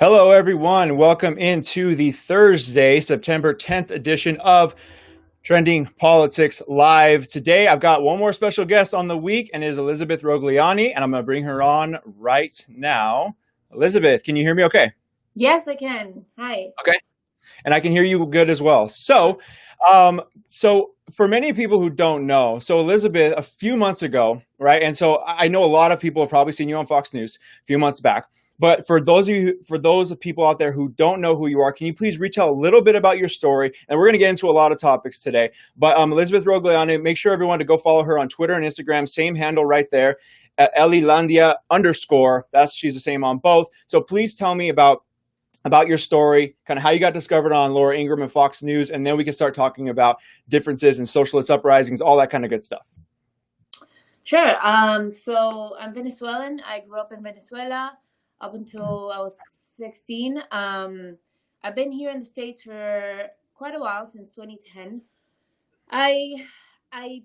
Hello, everyone. Welcome into the Thursday, September 10th edition of Trending Politics Live. Today, I've got one more special guest on the week, and it is Elizabeth Rogliani, and I'm going to bring her on right now. Elizabeth, can you hear me okay? Yes, I can. Hi. Okay. And I can hear you good as well. So for many people who don't know, so Elizabeth, a few months ago, right? And so I know a lot of people have probably seen you on Fox News a few months back. But for those people out there who don't know who you are, can you please retell a little bit about your story? And we're going to get into a lot of topics today. But Elizabeth Rogliani, make sure everyone to go follow her on Twitter and Instagram. Same handle right there, Elilandia _ she's the same on both. So please tell me about your story, kind of how you got discovered on Laura Ingraham and Fox News, and then we can start talking about differences in socialist uprisings, all that kind of good stuff. Sure. So I'm Venezuelan. I grew up in Venezuela up until I was 16. I've been here in the States for quite a while, since 2010. I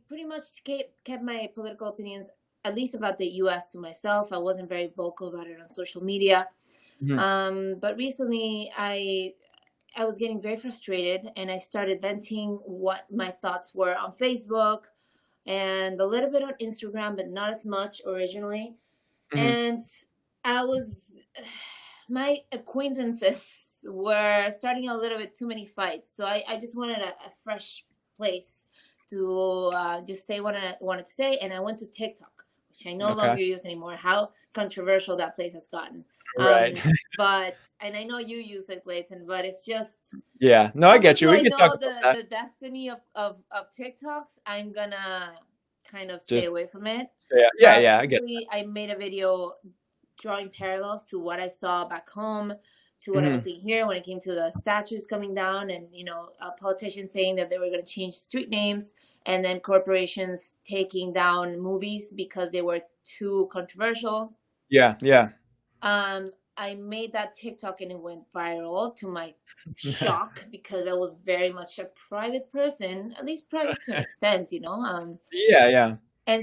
pretty much kept my political opinions, at least about the U.S., to myself. I wasn't very vocal about it on social media. Mm-hmm. But recently I was getting very frustrated, and I started venting what my thoughts were on Facebook and a little bit on Instagram, but not as much originally. Mm-hmm. And my acquaintances were starting a little bit too many fights. So I just wanted a fresh place to just say what I wanted to say. And I went to TikTok, which I no longer use anymore. How controversial that place has gotten. Right. And I know you use it, Clayton, but it's just... Yeah, no, I get you. We can talk about that. The destiny of TikToks, I'm gonna kind of stay away from it. Yeah, I get that. I made a video drawing parallels to what I saw back home, to what I was seeing here when it came to the statues coming down, and politicians saying that they were going to change street names, and then corporations taking down movies because they were too controversial. Yeah. I made that TikTok and it went viral, to my shock, because I was very much a private person, at least private to an extent, Yeah.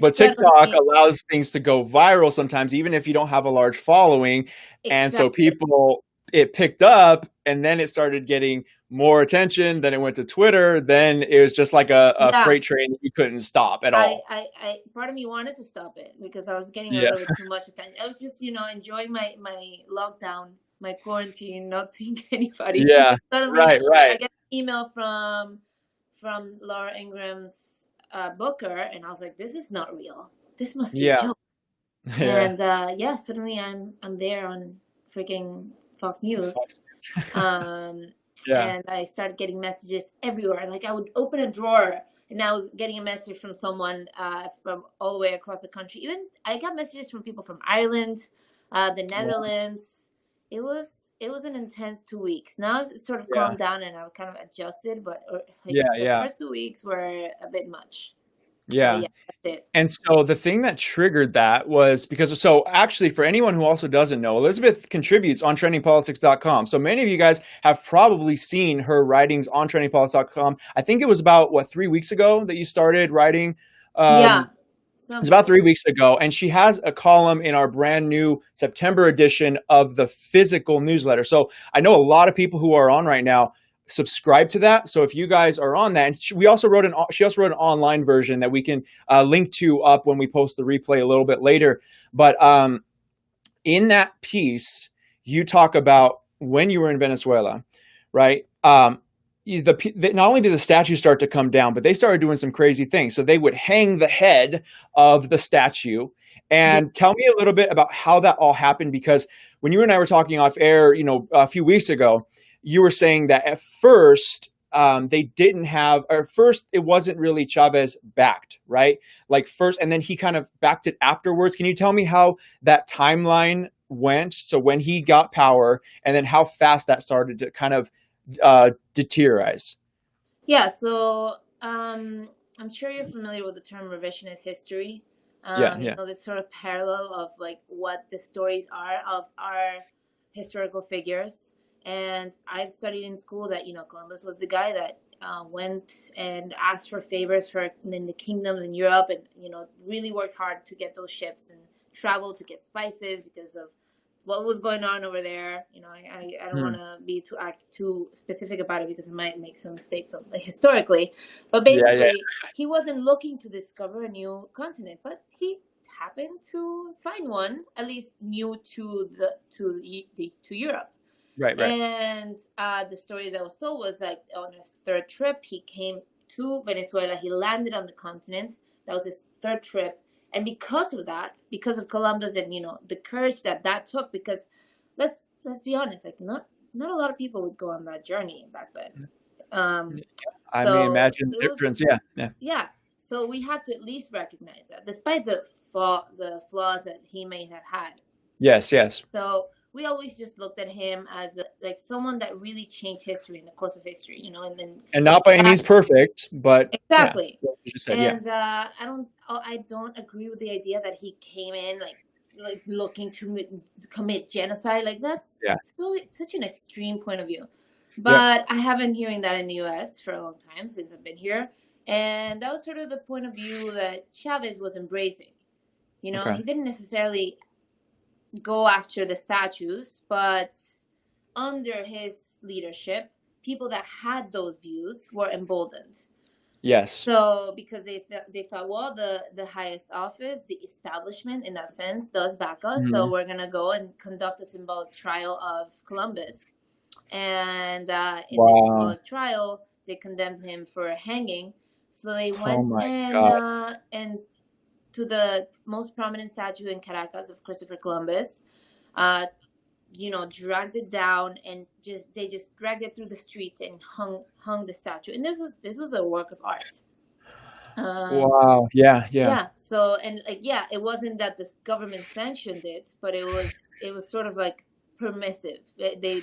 But TikTok allows things to go viral sometimes, even if you don't have a large following. Exactly. And so it picked up, and then it started getting more attention. Then it went to Twitter. Then it was just like a freight train that you couldn't stop at all. Part of me wanted to stop it because I was getting a little bit too much attention. I was just, enjoying my lockdown, my quarantine, not seeing anybody. Yeah. Suddenly, right. I get an email from Laura Ingraham's booker, and I was like, this is not real. This must be a joke. And suddenly I'm there on freaking Fox News. And I started getting messages everywhere. Like, I would open a drawer and I was getting a message from someone from all the way across the country. Even I got messages from people from Ireland, the Netherlands. It was an intense 2 weeks. Now it's sort of calmed down and I've kind of adjusted, but the first 2 weeks were a bit much. Yeah. That's it. And so the thing that triggered that was actually, for anyone who also doesn't know, Elizabeth contributes on trendingpolitics.com. So many of you guys have probably seen her writings on trendingpolitics.com. I think it was about 3 weeks ago that you started writing. It was about 3 weeks ago. And she has a column in our brand new September edition of the physical newsletter. So I know a lot of people who are on right now subscribe to that. So if you guys are on that, and she also wrote an online version that we can link to up when we post the replay a little bit later. But in that piece, you talk about when you were in Venezuela, right? Not only did the statue start to come down, but they started doing some crazy things. So they would hang the head of the statue. And tell me a little bit about how that all happened, because when you and I were talking off air, a few weeks ago, you were saying that at first it wasn't really Chavez backed, right? Like first, and then he kind of backed it afterwards. Can you tell me how that timeline went? So when he got power, and then how fast that started to kind of deteriorize? Yeah. So I'm sure you're familiar with the term revisionist history. This sort of parallel of like what the stories are of our historical figures. And I've studied in school that, Columbus was the guy that went and asked for favors in the kingdoms in Europe, and, really worked hard to get those ships and traveled to get spices because of what was going on over there. You know, I don't want to be too specific about it because I might make some mistakes historically. But basically, he wasn't looking to discover a new continent, but he happened to find one, at least new to Europe. Right. And the story that was told was like on his third trip, he came to Venezuela. He landed on the continent. That was his third trip. And because of that, because of Columbus and, you know, the courage that took, because let's be honest, like not a lot of people would go on that journey back then. I mean, imagine the difference. Yeah. So we have to at least recognize that, despite the flaws that he may have had. Yes. So we always just looked at him as like someone that really changed history in the course of history, you know, and not by any means perfect, but exactly. Yeah, you just said, I don't agree with the idea that he came in like looking to commit genocide. Like that's such an extreme point of view. But I have been hearing that in the U.S. for a long time since I've been here, and that was sort of the point of view that Chavez was embracing. You know, he didn't necessarily go after the statues, but under his leadership, people that had those views were emboldened. Yes. So because they thought, well, the highest office, the establishment in that sense, does back us, so we're gonna go and conduct a symbolic trial of Columbus. And in this symbolic trial, they condemned him for hanging. So they went and to the most prominent statue in Caracas of Christopher Columbus, you know, dragged it down and they just dragged it through the streets and hung the statue. And this was a work of art. Wow. Yeah. So, and like, it wasn't that the government sanctioned it, but it was sort of like permissive. They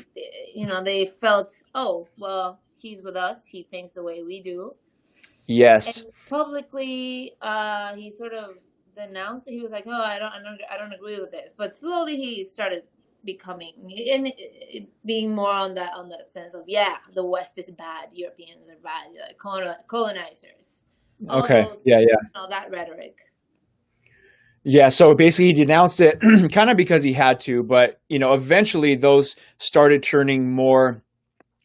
you know, they felt, oh, well, he's with us. He thinks the way we do. Yes. And publicly, he sort of denounced it. He was like, "Oh, I don't agree with this." But slowly, he started becoming and being more on that sense of, the West is bad, Europeans are bad, colonizers. All those, you know, that rhetoric. Yeah, so basically he denounced it kind of because he had to, but you know, eventually those started turning more,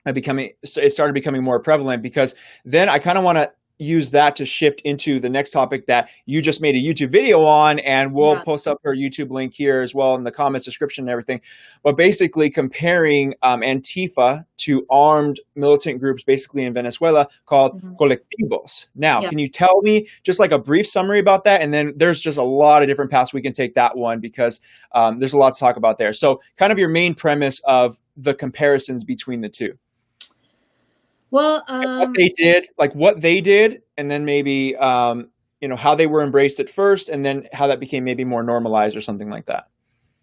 it started becoming more prevalent, because then I kind of want to use that to shift into the next topic that you just made a YouTube video on, and we'll post up her YouTube link here as well in the comments, description, and everything. But basically comparing Antifa to armed militant groups basically in Venezuela called colectivos. Now, can you tell me just like a brief summary about that? And then there's just a lot of different paths we can take that one, because there's a lot to talk about there. So kind of your main premise of the comparisons between the two. Well, what they did, and then maybe you know, how they were embraced at first, and then how that became maybe more normalized or something like that.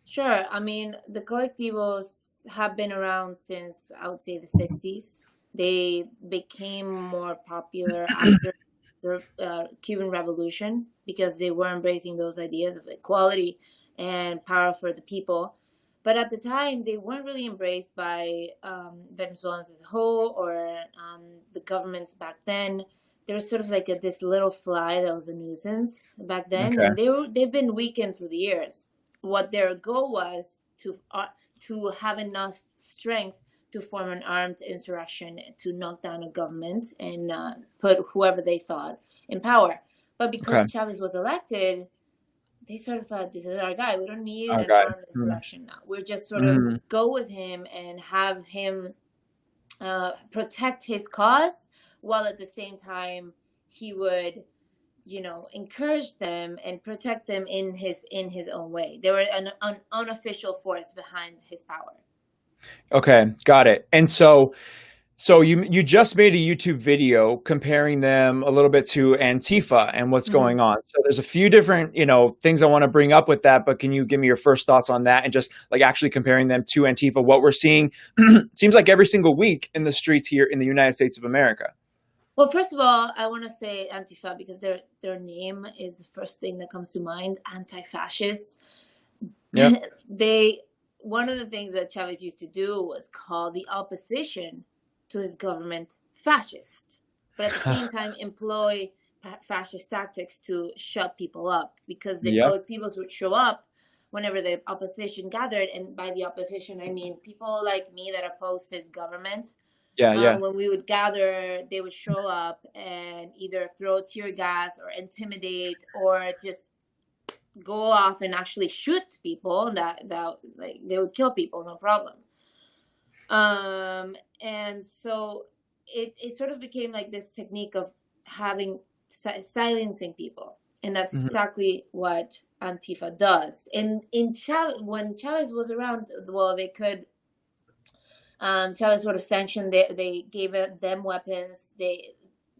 Sure. I mean, the colectivos have been around since, I would say, the 60s. They became more popular after the Cuban Revolution because they were embracing those ideas of equality and power for the people. But at the time, they weren't really embraced by Venezuelans as a whole, or the governments back then. There was sort of like this little fly that was a nuisance back then, and they've been weakened through the years. What their goal was to have enough strength to form an armed insurrection to knock down a government and put whoever they thought in power. But because Chavez was elected, they sort of thought, this is our guy. We don't need an armed insurrection now. We're just sort of go with him and have him protect his cause, while at the same time he would, you know, encourage them and protect them in his own way. They were an unofficial force behind his power. Okay, got it. And so you just made a YouTube video comparing them a little bit to Antifa and what's going on. So there's a few different, you know, things I want to bring up with that, but can you give me your first thoughts on that and just like actually comparing them to Antifa, what we're seeing seems like every single week in the streets here in the United States of America? Well, first of all, I want to say Antifa because their name is the first thing that comes to mind, anti-fascist. Yeah. One of the things that Chavez used to do was call the opposition to his government fascist, but at the same time employ fascist tactics to shut people up, because the colectivos would show up whenever the opposition gathered, and by the opposition I mean people like me that oppose his government. Yeah. When we would gather, they would show up and either throw tear gas or intimidate or just go off and actually shoot people. That like they would kill people, no problem. And so it sort of became like this technique of having silencing people, and that's exactly what Antifa does. And when Chavez was around, well, they could. Chavez sort of sanctioned. They gave them weapons.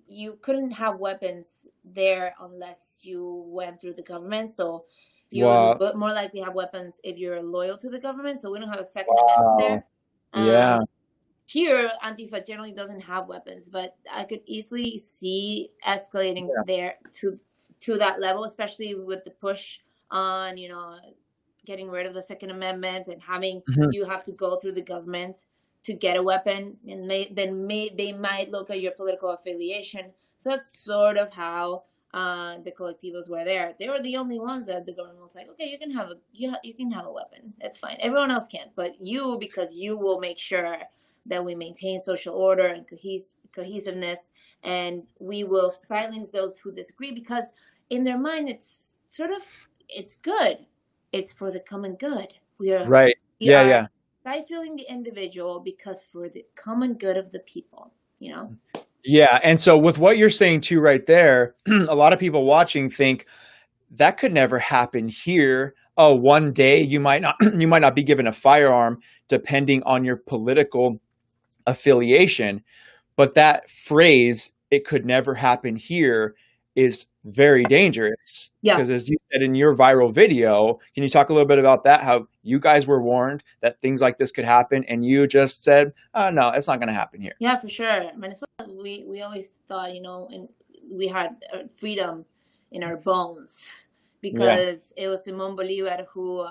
You couldn't have weapons there unless you went through the government. So you would more likely have weapons if you're loyal to the government. So we don't have a Second Amendment there. Here, Antifa generally doesn't have weapons, but I could easily see escalating there to that level, especially with the push on, getting rid of the Second Amendment and having you have to go through the government to get a weapon, and they might look at your political affiliation. So that's sort of how the colectivos were there. They were the only ones that the government was like, okay, you can have a weapon. That's fine. Everyone else can't, but you, because you will make sure that we maintain social order and cohesiveness, and we will silence those who disagree, because in their mind it's good. It's for the common good. We are stifling the individual because for the common good of the people, Yeah, and so with what you're saying too right there, a lot of people watching think that could never happen here. Oh, one day you might not be given a firearm depending on your political affiliation, but that phrase, it could never happen here, is very dangerous. Yeah. Because as you said in your viral video, can you talk a little bit about that? How you guys were warned that things like this could happen, and you just said, "Oh no, it's not going to happen here." Yeah, for sure. Venezuela, we always thought, and we had freedom in our bones, because it was Simón Bolívar who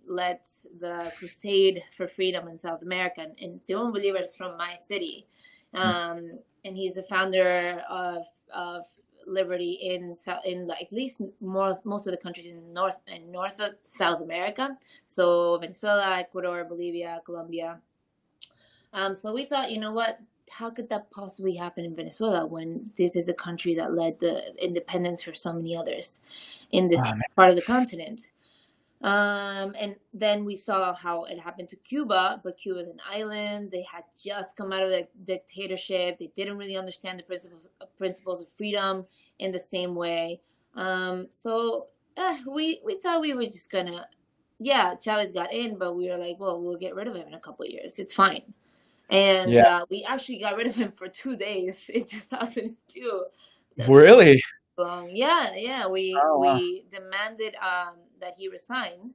led the crusade for freedom in South America. And Simón Bolívar is from my city, and he's the founder of liberty in like at least most of the countries in north of South America. So Venezuela, Ecuador, Bolivia, Colombia. So we thought, what? How could that possibly happen in Venezuela when this is a country that led the independence for so many others in this part of the continent? And then we saw how it happened to Cuba, but Cuba is an island. They had just come out of the dictatorship. They didn't really understand the principles of freedom in the same way. So we thought we were just gonna, Chavez got in, but we were like, well, we'll get rid of him in a couple of years. It's fine. And we actually got rid of him for 2 days in 2002. Really? Long. Yeah. We demanded that he resign.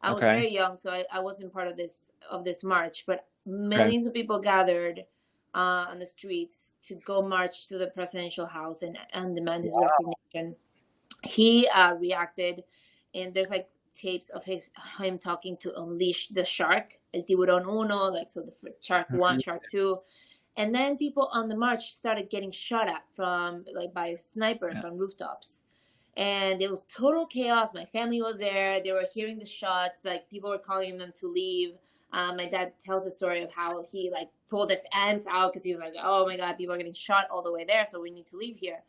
I was very young, so I wasn't part of this march, but millions of people gathered on the streets to go march to the presidential house and demand his resignation. He reacted, and there's like tapes of him talking to unleash the shark, el tiburón uno, like so the shark 1, shark 2. And then people on the march started getting shot at by snipers on rooftops. And it was total chaos. My family was there. They were hearing the shots. Like, people were calling them to leave. My dad tells the story of how he pulled his aunt out because he was like, oh my God, people are getting shot all the way there, so we need to leave here.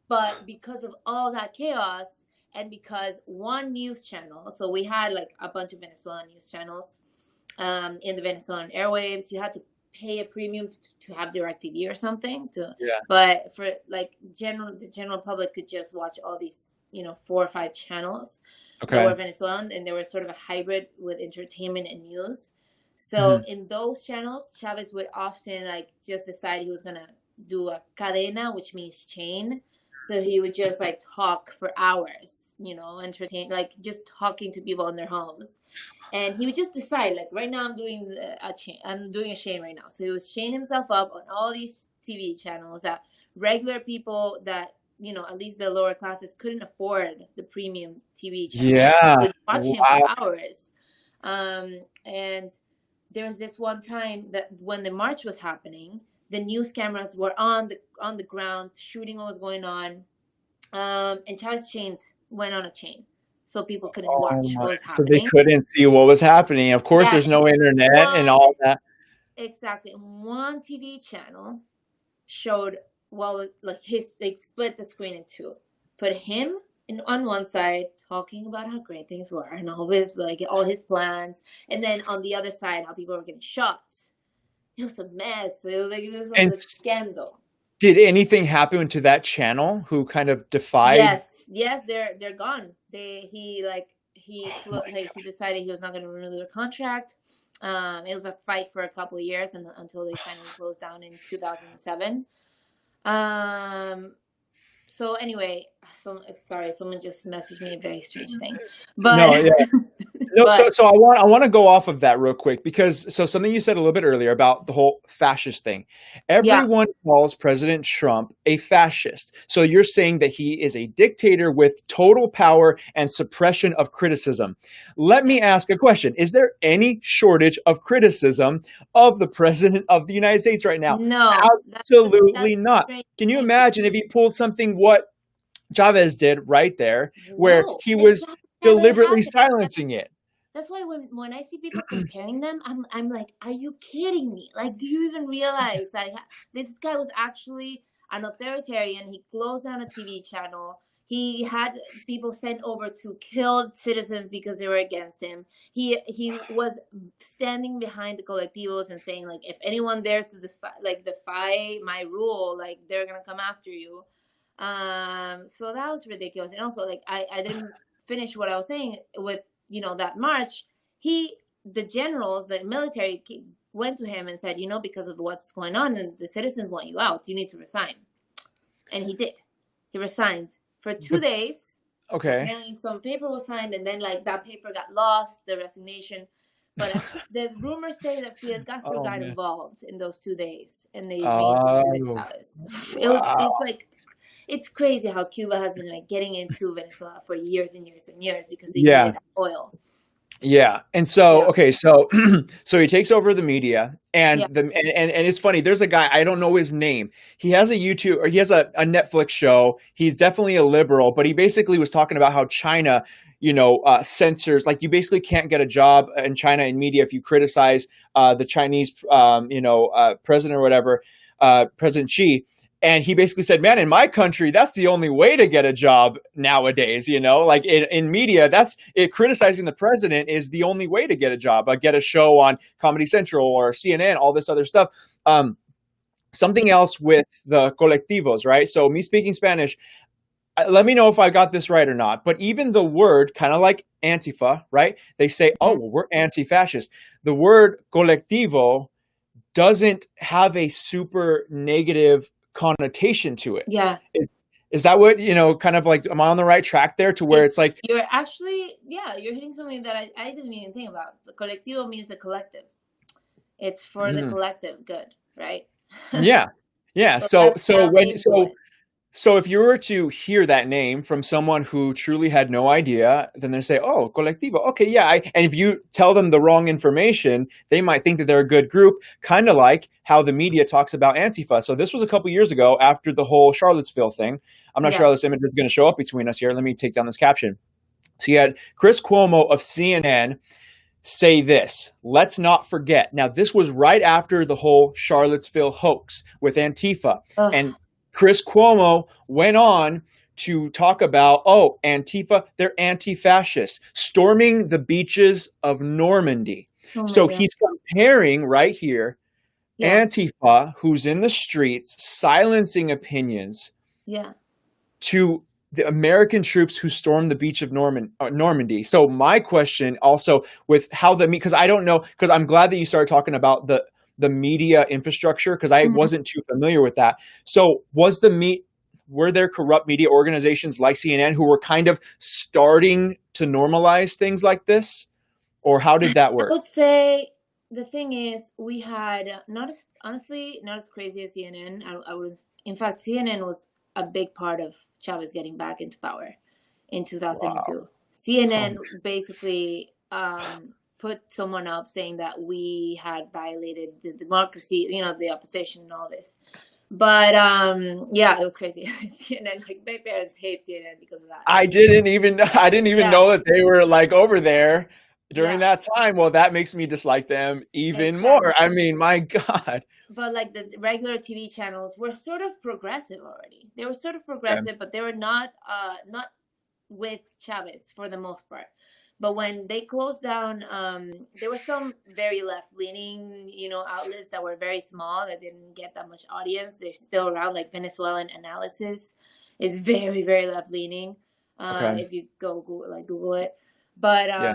But because of all that chaos, and because one news channel, so we had a bunch of Venezuelan news channels in the Venezuelan airwaves. You had to pay a premium to have DirecTV or something but for the general public could just watch all these 4 or 5 channels that were Venezuelan, and they were sort of a hybrid with entertainment and news. So in those channels, Chavez would often just decide he was gonna do a cadena, which means chain. So he would just talk for hours, entertain, just talking to people in their homes. And he would just decide, right now I'm doing a chain right now. So he was chaining himself up on all these TV channels that regular people that, at least the lower classes couldn't afford the premium TV channel. Yeah. Would watch him for hours. And there was this one time that when the march was happening, the news cameras were on the ground shooting what was going on. And Chavez went on a chain. so people couldn't Oh watch my! what was So they happening. couldn't see what was happening. Of course, Yeah, there's no internet and one all that. exactly one TV channel showed what was like his like split the screen in two, put him on one side talking about how great things were and all his like all his plans, and then on the other side how people were getting shot. It was a mess. This was And a scandal. did anything happen to that channel? Who kind of defied? Yes, they're gone. Oh my He decided he was not going to renew their contract. It was a fight for a couple of years, and until they finally closed down in 2007. So anyway, sorry, someone just messaged me a very strange thing, but No, yeah. No, but so I want to go off of that real quick because something you said a little bit earlier about the whole fascist thing. yeah, Everyone calls President Trump a fascist. So you're saying that he is a dictator with total power and suppression of criticism. Let me ask a question. Is there any shortage of criticism of the President of the United States right now? no, that's Absolutely a not. strange Can you thing. imagine if he pulled something what Chavez did right there, where No, he and was that never deliberately happened. silencing it? That's why when I see people comparing them, I'm like, are you kidding me? Like, do you even realize that this guy was actually an authoritarian? He closed down a TV channel. He had people sent over to kill citizens because they were against him. He was standing behind the colectivos and saying like, if anyone dares to defy my rule, like they're gonna come after you. So that was ridiculous. And also like I didn't finish what I was saying with that march. The generals, the military went to him and said, because of what's going on and the citizens want you out, you need to resign. And he did. He resigned for 2 days. Okay. Apparently some paper was signed, and then like that paper got lost, the resignation. But the rumors say that Fidel Castro Oh got man. involved in those 2 days, and they reinstituted Oh Chavez. wow. It's crazy how Cuba has been like getting into Venezuela for years and years and years because they Yeah. needed that oil. Yeah. And so, Yeah. okay, so so he takes over the media and Yeah. and it's funny, there's a guy, I don't know his name. He has a YouTube or he has a Netflix show. He's definitely a liberal, but he basically was talking about how China, censors, like you basically can't get a job in China in media if you criticize the Chinese president or whatever, President Xi. And he basically said, man, in my country, that's the only way to get a job nowadays, like in media, criticizing the president is the only way to get a job, get a show on Comedy Central or CNN, all this other stuff. Something else with the colectivos, right? So me speaking Spanish, let me know if I got this right or not, but even the word, kind of like Antifa, right? They say, oh, well, we're anti-fascist. The word colectivo doesn't have a super negative connotation to it. Yeah. Is that what, kind of like, am I on the right track there to where it's like, you're actually, you're hitting something that I didn't even think about. The colectivo means the collective. It's for the collective good, right? Yeah. Yeah. So if you were to hear that name from someone who truly had no idea, then they say, oh, colectivo. Okay, yeah. And if you tell them the wrong information, they might think that they're a good group, kind of like how the media talks about Antifa. So this was a couple years ago after the whole Charlottesville thing. I'm not sure how this image is going to show up between us here. Let me take down this caption. So you had Chris Cuomo of CNN say this, let's not forget. Now, this was right after the whole Charlottesville hoax with Antifa. Ugh. And Chris Cuomo went on to talk about, Antifa, they're anti-fascist, storming the beaches of Normandy. So he's comparing right here, Antifa, who's in the streets, silencing opinions, to the American troops who stormed the beach of Normandy. So my question also with how because I don't know, because I'm glad that you started talking about the media infrastructure, because I wasn't too familiar with that. So were there corrupt media organizations like CNN who were kind of starting to normalize things like this? Or how did that work? I would say the thing is, we had not as crazy as CNN. In fact, CNN was a big part of Chavez getting back into power in 2002. Wow. CNN basically put someone up saying that we had violated the democracy, the opposition and all this. But yeah, it was crazy. CNN, like my parents hate CNN because of that. I didn't even Yeah, know that they were like over there during yeah, that time. Well, that makes me dislike them even more. exactly. I mean, my God. But like the regular TV channels were sort of progressive already. They were sort of Okay. progressive, but they were not with Chavez for the most part. But when they closed down, there were some very left leaning, outlets that were very small that didn't get that much audience. They're still around, like Venezuelan analysis is very, very left leaning. Okay. If you go Google it. But Yeah.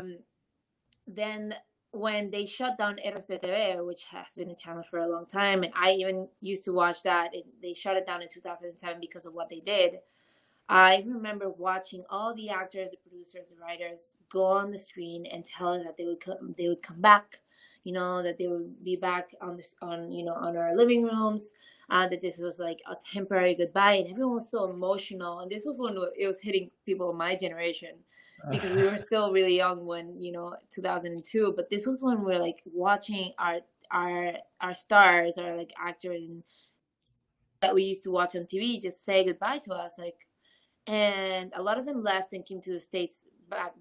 then when they shut down RCTV, which has been a channel for a long time, and I even used to watch that, they shut it down in 2007 because of what they did. I remember watching all the actors, the producers, the writers go on the screen and tell us that they would come back, that they would be back on this on our living rooms, that this was like a temporary goodbye, and everyone was so emotional. And this was when it was hitting people of my generation because we were still really young when 2002. But this was when we were like watching our stars, our like actors that we used to watch on TV just say goodbye to us, like. And a lot of them left and came to the States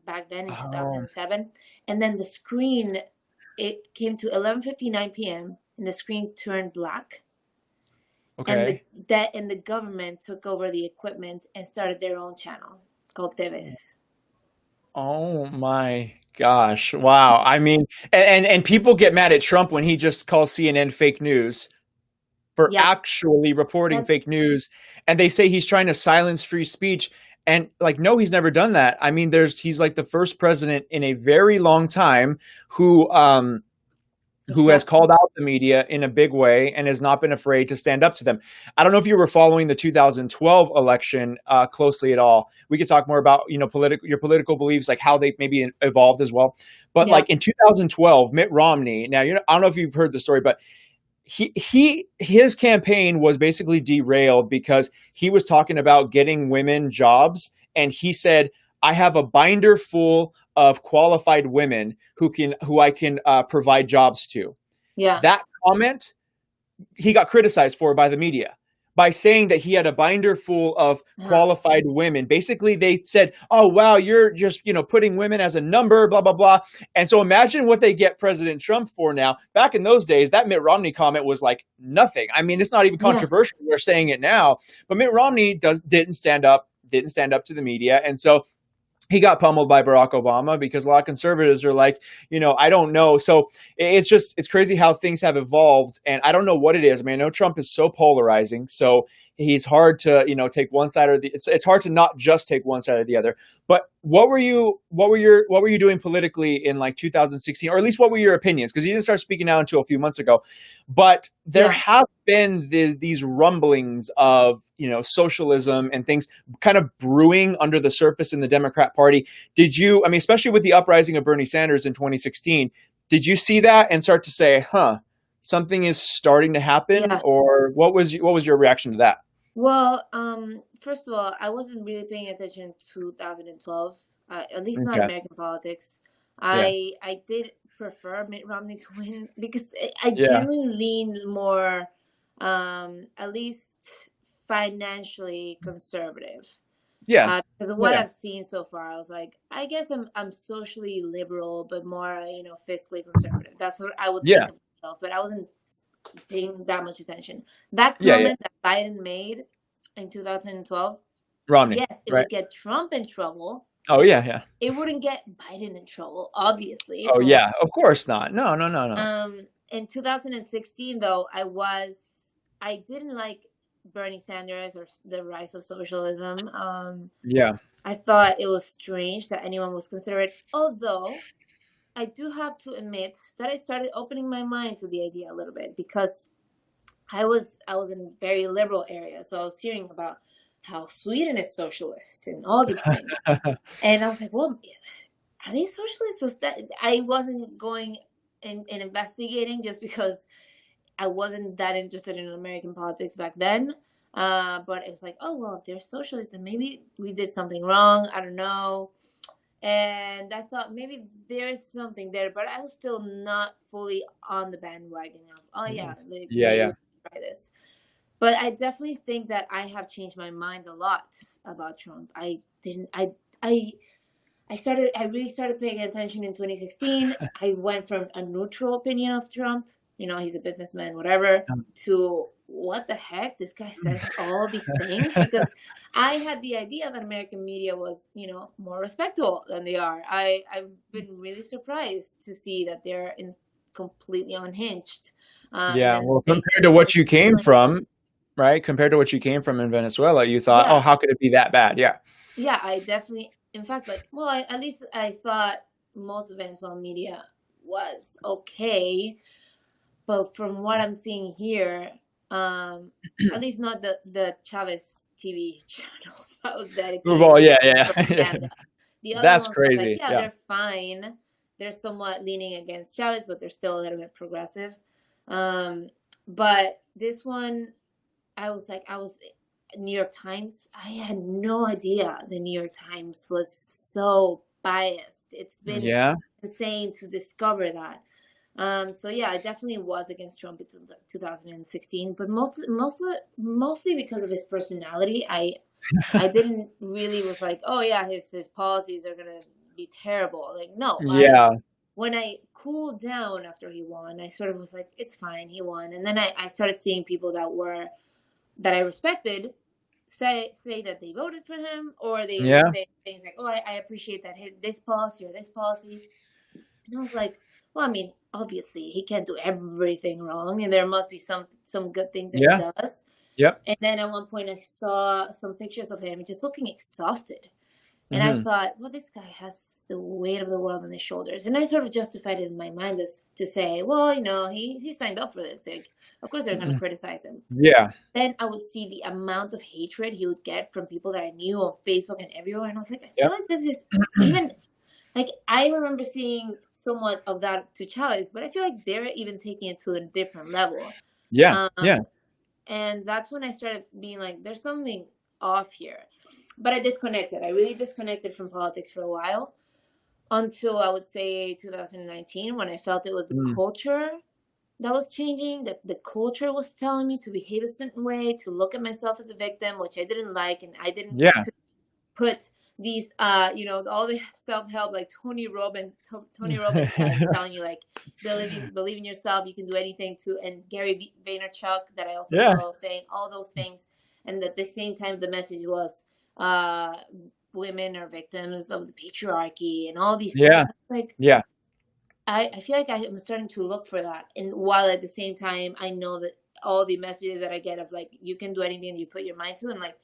back then in Oh, 2007. And then the screen, it came to 11:59 p.m. and the screen turned black, and okay. the government took over the equipment and started their own channel called Teves. Oh my gosh. Wow. I mean, and people get mad at Trump when he just calls CNN fake news for Yeah, actually reporting that's fake news, and they say he's trying to silence free speech. And like, no, he's never done that. I mean, he's like the first president in a very long time who has exactly. called out the media in a big way and has not been afraid to stand up to them. I don't know if you were following the 2012 election closely at all. We could talk more about your political beliefs, like how they maybe evolved as well. But Yeah, like in 2012, Mitt Romney. Now, I don't know if you've heard the story, but his campaign was basically derailed because he was talking about getting women jobs, and he said, I have a binder full of qualified women who I can provide jobs to. yeah, That comment he got criticized for by the media by saying that he had a binder full of uh-huh. qualified women. Basically, they said, "Oh wow, you're just putting women as a number, blah blah blah." And so imagine what they get President Trump for now. Back in those days, that Mitt Romney comment was like nothing. I mean, it's not even Yeah, controversial. We're saying it now, but Mitt Romney didn't stand up to the media, and so he got pummeled by Barack Obama because a lot of conservatives are like, I don't know. So it's crazy how things have evolved, and I don't know what it is. I mean, I know Trump is so polarizing, so he's hard to take one side or the. It's hard to not just take one side or the other. But what were you doing politically in like 2016, or at least what were your opinions? Because you didn't start speaking out until a few months ago, but there yeah, have been these rumblings of socialism and things kind of brewing under the surface in the Democrat Party. Did you, I mean, especially with the uprising of Bernie Sanders in 2016, did you see that and start to say, huh, something is starting to happen? yeah. Or what was your reaction to that? Well, first of all, I wasn't really paying attention in 2012, at least not Okay. American politics. Yeah. I did prefer Mitt Romney to win because I Yeah. generally lean more, at least financially conservative. Yeah. Because of what Yeah. I've seen so far, I was like, I guess I'm socially liberal, but more, fiscally conservative. That's what I would Yeah. think of myself, but I wasn't paying that much attention. That Yeah. Yeah. comment that Biden made in 2012, Romney. yes, it Right. would get Trump in trouble. Oh yeah. Yeah. It wouldn't get Biden in trouble, obviously. Oh For what? yeah. Of course not. No. No. No. No. In 2016, though, I didn't like Bernie Sanders or the rise of socialism. Yeah. I thought it was strange that anyone was considered. Although I do have to admit that I started opening my mind to the idea a little bit because I was in a very liberal area, so I was hearing about how Sweden is socialist and all these things, and I was like, well, are they socialists? So that I wasn't going and investigating just because I wasn't that interested in American politics back then. But it was like, oh well, if they're socialists, then maybe we did something wrong. I don't know. And I thought maybe there is something there, but I was still not fully on the bandwagon of, oh yeah, like, Yeah. maybe we Yeah. should try this. But I definitely think that I have changed my mind a lot about Trump. I didn't. I really started paying attention in 2016. I went from a neutral opinion of Trump, he's a businessman, whatever, to what the heck? This guy says all these things, because I had the idea that American media was, more respectable than they are. I've been really surprised to see that they're completely unhinged. Yeah, well, compared to what you came from, right? Compared to what you came from in Venezuela, you thought, Yeah. oh, how could it be that bad? Yeah. Yeah, I definitely, in fact, at least I thought most of Venezuelan media was okay, but from what I'm seeing here, at least not the Chavez TV channel that was dedicated Well, to yeah. propaganda. The other That's ones were like, crazy. yeah, Yeah. they're fine. They're somewhat leaning against Chavez, but they're still a little bit progressive. But this one, I was New York Times. I had no idea the New York Times was so biased. It's been Yeah. insane to discover that. So yeah, I definitely was against Trump in 2016, but mostly because of his personality. I didn't really was like, oh yeah, his policies are gonna be terrible. Like, no, Yeah. when I cooled down after he won, I sort of was like, it's fine, he won. And then I started seeing people that I respected say that they voted for him, or they Yeah. would say things like, oh, I appreciate that this policy or this policy. And I was like, well, I mean, obviously he can't do everything wrong, and there must be some good things that he does. Yep. And then at one point I saw some pictures of him just looking exhausted. And I thought, well, this guy has the weight of the world on his shoulders. And I sort of justified it in my mind as to say, well, he signed up for this. Like, of course they're going to criticize him. Yeah. Then I would see the amount of hatred he would get from people that I knew on Facebook and everywhere. And I was like, I feel like this is even, like, I remember seeing somewhat of that to Chavez, but I feel like they're even taking it to a different level. Yeah. And that's when I started being like, there's something off here. But I disconnected. I really disconnected from politics for a while, until I would say 2019, when I felt it was the culture that was changing, that the culture was telling me to behave a certain way, to look at myself as a victim, which I didn't like. And I didn't put these, all the self-help, like Tony Robbins guys telling you, like, believe in yourself, you can do anything, and Gary Vaynerchuk, that I also follow, saying all those things. And at the same time, the message was, women are victims of the patriarchy and all these things. Like, I feel like I am starting to look for that, and while at the same time I know that all the messages that I get of, like, you can do anything you put your mind to, and like,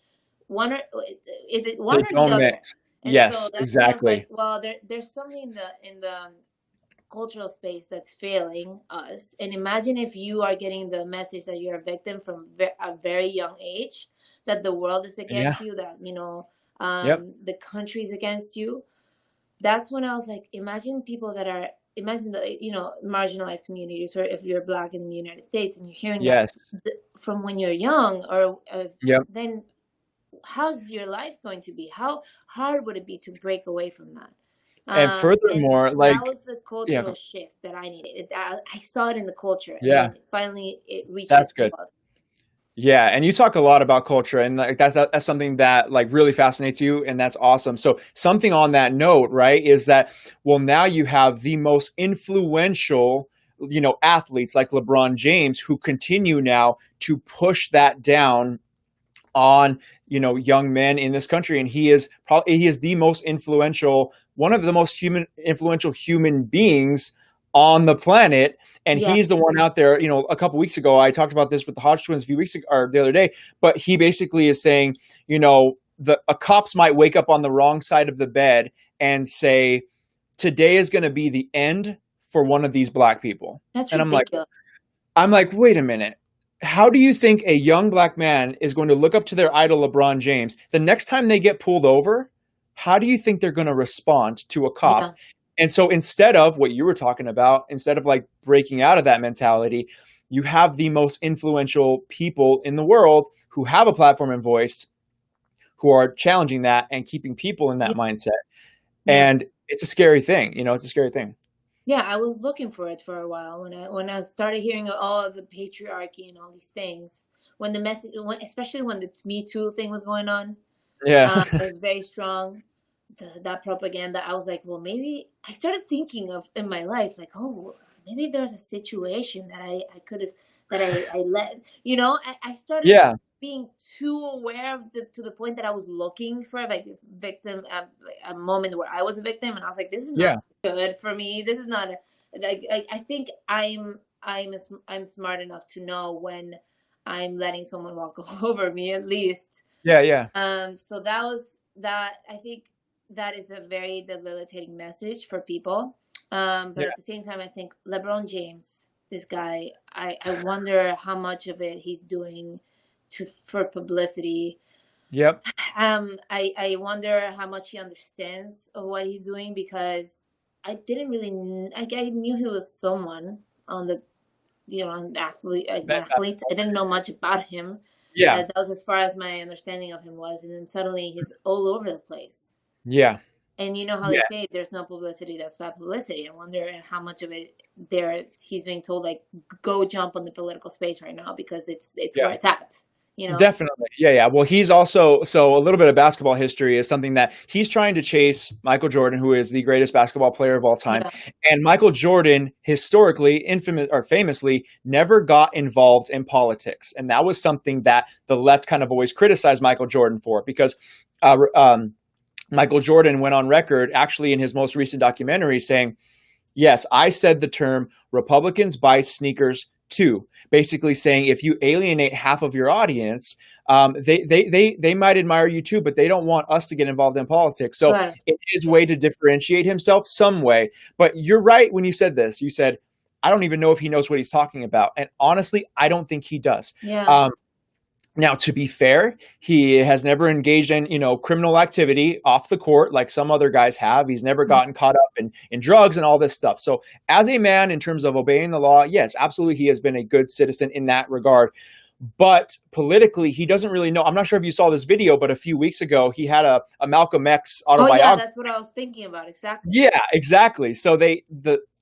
is it one or the other? And yes, so that's exactly. like, well, there's something in the cultural space that's failing us. And imagine if you are getting the message that you're a victim from a very young age, that the world is against you, that the country is against you. That's when I was like, imagine the marginalized communities, or if you're Black in the United States and you're hearing that from when you're young, or then how's your life going to be? How hard would it be to break away from that? And furthermore, and like, that was the cultural shift that I needed. I saw it in the culture, and then finally it reached. That's good. Yeah, and you talk a lot about culture, and like that's something that like really fascinates you, and that's awesome. So something on that note, right, is that, well, now you have the most influential, athletes like LeBron James, who continue now to push that down on young men in this country, and he is the most influential, one of the most influential human beings on the planet. And he's the one out there, a couple weeks ago, I talked about this with the Hodge twins a few weeks ago, or the other day, but he basically is saying, cops might wake up on the wrong side of the bed and say, today is going to be the end for one of these Black people. That's and ridiculous. I'm like, wait a minute. How do you think a young Black man is going to look up to their idol, LeBron James? The next time they get pulled over, how do you think they're going to respond to a cop? Yeah. And so instead of what you were talking about, instead of like breaking out of that mentality, you have the most influential people in the world who have a platform and voice, who are challenging that and keeping people in that mindset. Yeah. And it's a scary thing. It's a scary thing. Yeah, I was looking for it for a while when I started hearing all of the patriarchy and all these things. when the message, especially when the Me Too thing was going on, Yeah. it was very strong. That propaganda, I was like, well, maybe I started thinking of in my life, like, oh, maybe there's a situation that I could have, that I let, I started Yeah. being too aware of to the point that I was looking for like victim, a moment where I was a victim, and I was like, this is Yeah. not good for me. This is not like I think I'm smart enough to know when I'm letting someone walk all over me, at least. Yeah. Yeah. So that was that. I think that is a very debilitating message for people. But Yeah. at the same time, I think LeBron James, this guy, I wonder how much of it he's doing for publicity. Yep. I wonder how much he understands of what he's doing, because I didn't really, I knew he was someone on the, an athlete. I didn't know much about him. Yeah. That was as far as my understanding of him was. And then suddenly he's all over the place. Yeah. And you know how they say there's no publicity that's bad publicity. I wonder how much of it he's being told, like, go jump on the political space right now because it's where it's at. Definitely. Yeah. Well, he's also, so a little bit of basketball history is something that he's trying to chase Michael Jordan, who is the greatest basketball player of all time. Yeah. And Michael Jordan historically, famously never got involved in politics. And that was something that the left kind of always criticized Michael Jordan for, because Michael Jordan went on record actually in his most recent documentary saying, yes, I said the term Republicans buy sneakers too, basically saying if you alienate half of your audience, they might admire you too, but they don't want us to get involved in politics. So it's his way to differentiate himself some way. But you're right when you said this. You said, I don't even know if he knows what he's talking about. And honestly, I don't think he does. Yeah. Now, to be fair, he has never engaged in, criminal activity off the court like some other guys have. He's never gotten caught up in drugs and all this stuff. So as a man, in terms of obeying the law, yes, absolutely, he has been a good citizen in that regard. But politically, he doesn't really know. I'm not sure if you saw this video, but a few weeks ago, he had a Malcolm X autobiography. Oh, yeah, that's what I was thinking about. Exactly. Yeah, exactly. So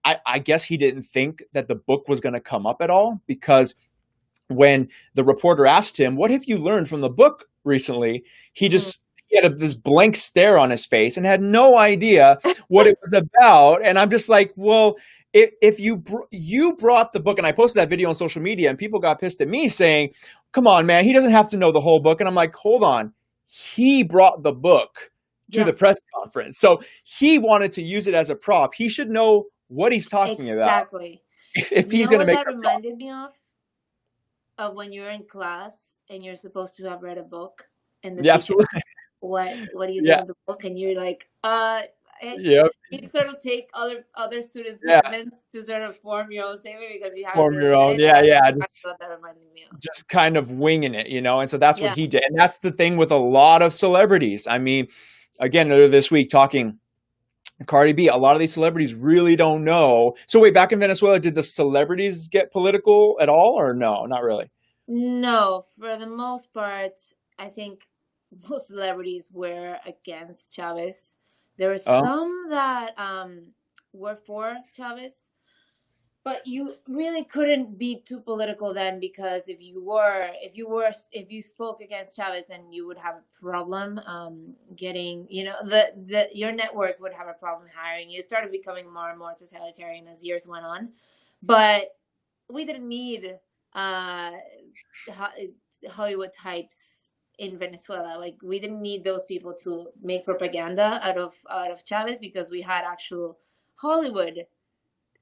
I guess he didn't think that the book was going to come up at all, because when the reporter asked him, what have you learned from the book recently? He had this blank stare on his face and had no idea what it was about. And I'm just like, well, if you brought the book, and I posted that video on social media, and people got pissed at me saying, come on, man, he doesn't have to know the whole book. And I'm like, hold on. He brought the book to the press conference. So he wanted to use it as a prop. He should know what he's talking about. Exactly. If he's going to make that reminded me of when you're in class and you're supposed to have read a book, and the absolutely. What do you think of the book? And you're like, you sort of take other students' comments to sort of form your own statement, because you have form your own. That reminded me of. Just kind of winging it, and so that's what he did. And that's the thing with a lot of celebrities. I mean, again, earlier this week talking Cardi B, a lot of these celebrities really don't know. So wait, back in Venezuela, did the celebrities get political at all, or no? Not really. No, for the most part, I think most celebrities were against Chavez. There were some that were for Chavez, but you really couldn't be too political then, because if you spoke against Chavez, then you would have a problem getting, your network would have a problem hiring. You started becoming more and more totalitarian as years went on. But we didn't need Hollywood types in Venezuela. Like, we didn't need those people to make propaganda out of Chavez, because we had actual Hollywood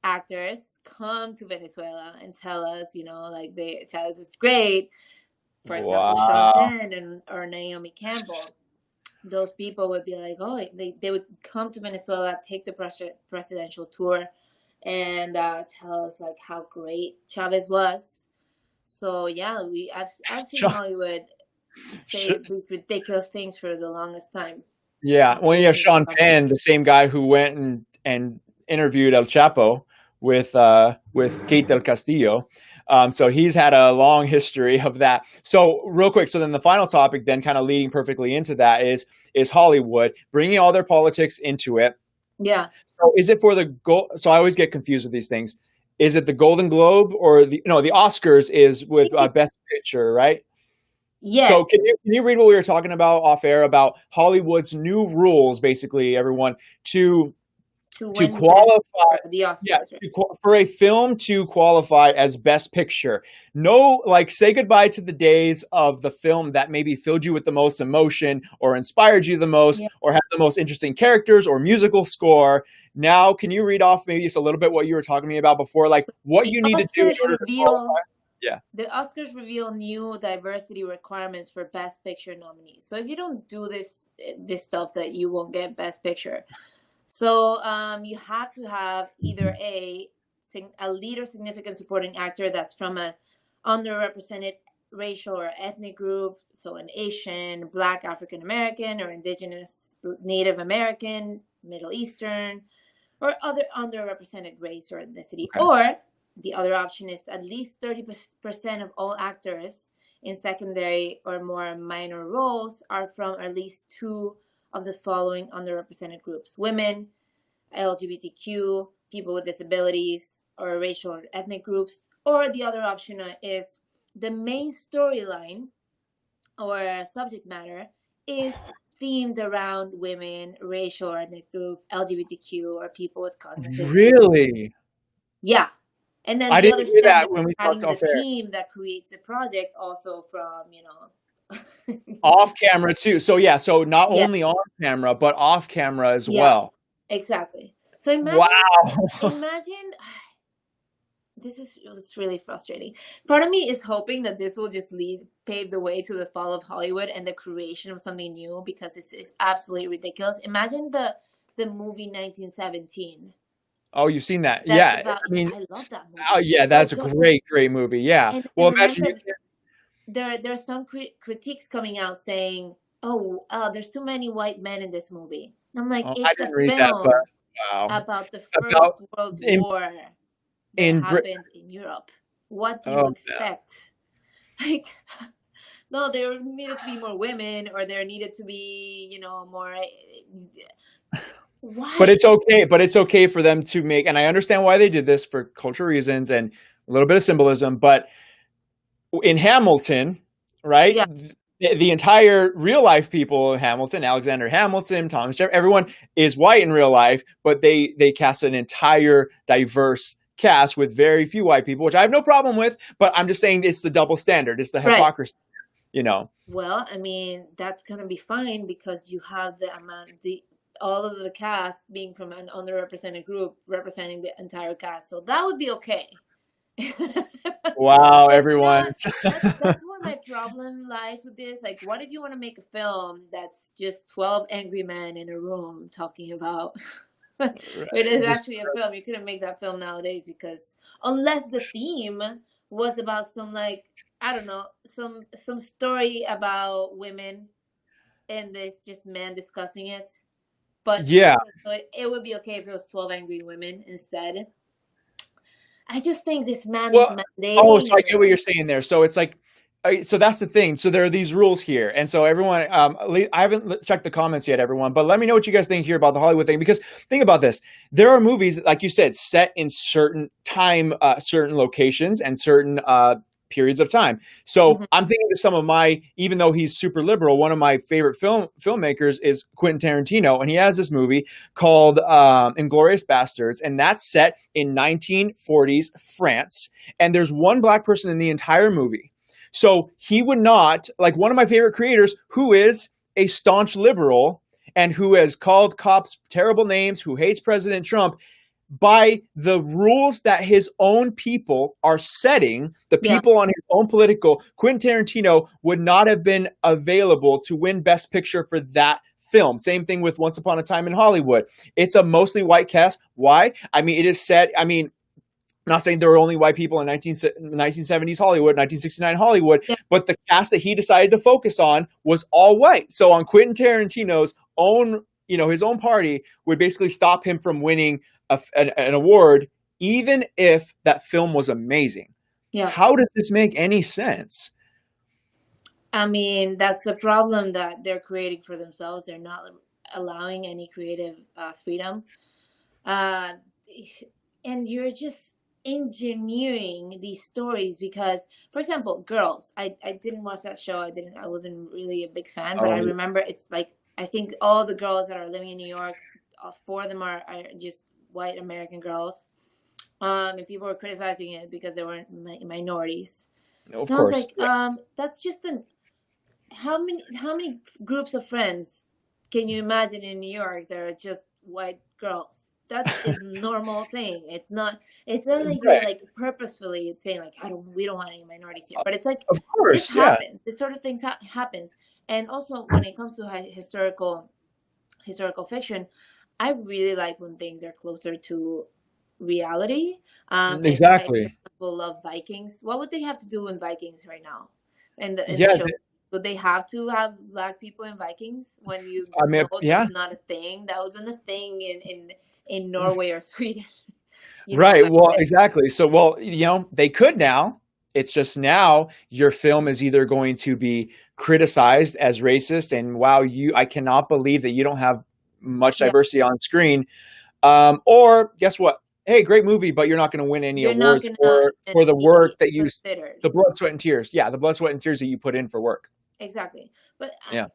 actors come to Venezuela and tell us, Chavez is great. For example, Sean Penn or Naomi Campbell. Those people would be like, they would come to Venezuela, take the presidential tour, and tell us like how great Chavez was. So yeah, I've seen Hollywood say these ridiculous things for the longest time. Yeah, well, you have Sean Penn, the same guy who went and interviewed El Chapo with Kate del Castillo. So he's had a long history of that. So real quick, so then the final topic, then kind of leading perfectly into that, is Hollywood bringing all their politics into it. Yeah. So is it for the goal? So I always get confused with these things. is it the Golden Globe or the Oscars is with Best Picture, right? So Yes, can you read what we were talking about off air about Hollywood's new rules, basically, everyone, to to to win best qualify, picture, the yeah, Oscars, right? for a film to qualify as Best Picture. No, like, say goodbye to the days of the film that maybe filled you with the most emotion or inspired you the most Yeah. or had the most interesting characters or musical score. Now, can you read off maybe just a little bit what you were talking to me about before, like what The you need to do in Oscars order to reveal qualify? Yeah. the Oscars reveal new diversity requirements for Best Picture nominees. So if you don't do this stuff, that you won't get Best Picture. So you have to have either a lead or significant supporting actor that's from an underrepresented racial or ethnic group, so an Asian, Black, African American, or Indigenous, Native American, Middle Eastern, or other underrepresented race or ethnicity. Okay. Or the other option is at least 30% of all actors in secondary or more minor roles are from at least two of the following underrepresented groups: women, LGBTQ, people with disabilities, or racial or ethnic groups. Or the other option is the main storyline or subject matter is themed around women, racial or ethnic group, LGBTQ, or people with cognitive disabilities. Really? Yeah. And then I the didn't other hear step that is when we talked having the off air. team that creates the project also from, Off camera too. So yeah, so not yeah, only on camera, but off camera as yeah, well. exactly. So Wow. imagine this is was really frustrating. Part of me is hoping that this will just pave the way to the fall of Hollywood and the creation of something new, because it's absolutely ridiculous. Imagine the movie 1917. Oh, you've seen that. That's Yeah. about, I mean, I love that oh movie. yeah, My that's a God. great movie. Yeah. And Well, imagine remember, you can there's some critiques coming out saying, "Oh, there's too many white men in this movie." And I'm like, oh, I it's a didn't read that, but film wow. about the About First World in War that in Brit happened in Europe. What do you oh no. expect? Like, no, there needed to be more women, or there needed to be, more. But Why? it's okay. But it's okay for them to make, and I understand why they did this for cultural reasons and a little bit of symbolism. But in Hamilton, right? Yeah, The entire real life people in Hamilton, Alexander Hamilton, Thomas Jefferson, everyone is white in real life, but they cast an entire diverse cast with very few white people, which I have no problem with. But I'm just saying it's the double standard, it's the right. hypocrisy, you know. Well, I mean, that's gonna be fine because you have the all of the cast being from an underrepresented group representing the entire cast, so that would be okay. Wow, It's everyone. not. That's where my problem lies with this. Like, what if you want to make a film that's just 12 angry men in a room talking about? It is Just actually a film. You couldn't make that film nowadays, because unless the theme was about some, like, I don't know, some story about women, and it's just men discussing it. But yeah. so it would be okay if it was 12 angry women instead. I just think this Well, oh, mandating so I get what or you're saying there. So it's like, so that's the thing. So there are these rules here, and so everyone, I haven't checked the comments yet, everyone, but let me know what you guys think here about the Hollywood thing. Because think about this: there are movies, like you said, set in certain time, certain locations, and certain periods of time. So Mhm. I'm thinking of some of my, even though he's super liberal, one of my favorite filmmakers is Quentin Tarantino, and he has this movie called Inglourious Bastards, and that's set in 1940s France, and there's one black person in the entire movie. So he would not, like, one of my favorite creators who is a staunch liberal and who has called cops terrible names, who hates President Trump, by the rules that his own people are setting, the Yeah. people on his own political, Quentin Tarantino would not have been available to win Best Picture for that film. Same thing with Once Upon a Time in Hollywood. It's a mostly white cast. Why? I mean, it is set, I mean, I'm not saying there were only white people in 1970s Hollywood, 1969 Hollywood, Yeah. but the cast that he decided to focus on was all white. So on Quentin Tarantino's own, his own party would basically stop him from winning an award, even if that film was amazing. Yeah. How does this make any sense? I mean, that's the problem that they're creating for themselves. They're not allowing any creative freedom. Uh, and you're just engineering these stories because, for example, Girls. I didn't watch that show. I wasn't really a big fan, but I Oh, remember it's like I think all the girls that are living in New York, four of them are just white American girls. And people were criticizing it because they were minorities. of And I was course. like, Yeah. that's just an how many groups of friends can you imagine in New York that are just white girls? That is a normal thing. It's not like you're Right. like purposefully saying like we don't want any minorities here, but it's like Of this course. Yeah. happens. This sort of things happens. And also when it comes to historical fiction, I really like when things are closer to reality. I, for Exactly. example, love Vikings. What would they have to do in Vikings right now? In the Yeah. show, would they have to have black people in Vikings when you I know mean, yeah. that's not a thing? That wasn't a thing in Norway or Sweden. Right. Back Well, then. exactly. So, well, they could now. It's just now your film is either going to be criticized as racist and wow, I cannot believe that you don't have much Yeah, diversity on screen. Or guess what? Hey, great movie, but you're not going to win any you're not awards gonna for the work be that considered. the blood, sweat, and tears. Yeah, the blood, sweat, and tears that you put in for work. Exactly. But Yeah.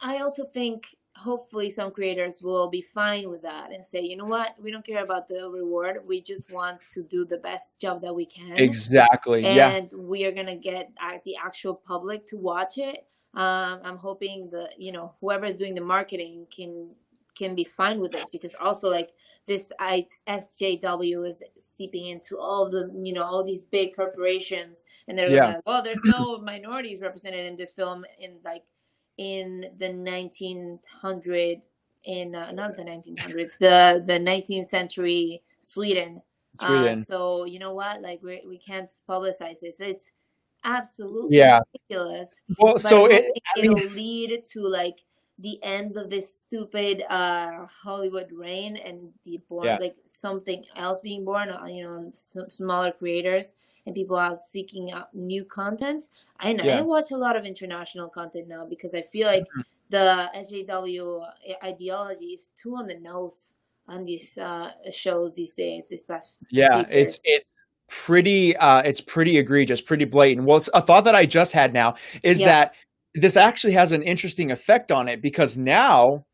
I also think hopefully some creators will be fine with that and say, you know what, we don't care about the reward. We just want to do the best job that we can. Exactly. Yeah. And we are going to get the actual public to watch it. I'm hoping that, whoever is doing the marketing can be fine with this because also like this SJW is seeping into all these big corporations and they're Yeah. like, well, there's no minorities represented in this film in the 1900 in not the 1900s the 19th century Sweden. Sweden. So you know what, like we can't publicize this. It's absolutely Yeah. ridiculous, Well, but so I'm it, hoping I mean, it'll lead to like the end of this stupid Hollywood reign and the born yeah. like something else being born. Smaller creators and people are seeking out new content. I Yeah. watch a lot of international content now because I feel like the SJW ideology is too on the nose on these shows these days. This past Yeah, few years. it's pretty egregious, pretty blatant. Well, it's a thought that I just had now is Yeah. that this actually has an interesting effect on it because now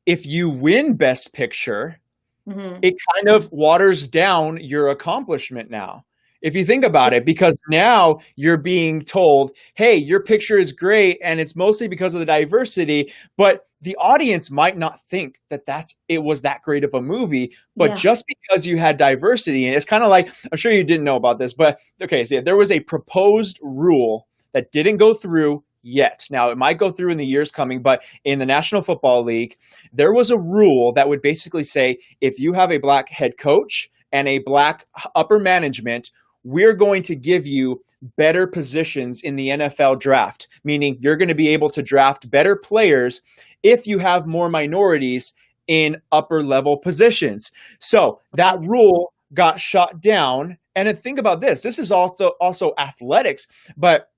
if you win Best Picture, Hmm. it kind of waters down your accomplishment now. If you think about it, because now you're being told, hey, your picture is great and it's mostly because of the diversity, but the audience might not think that it was that great of a movie, but Yeah. just because you had diversity, and it's kind of like, I'm sure you didn't know about this, but okay, so there was a proposed rule that didn't go through yet. Now, it might go through in the years coming, but in the National Football League, there was a rule that would basically say if you have a black head coach and a black upper management, we're going to give you better positions in the NFL draft, meaning you're going to be able to draft better players if you have more minorities in upper level positions. So that rule got shot down. And then think about this. This is also athletics, but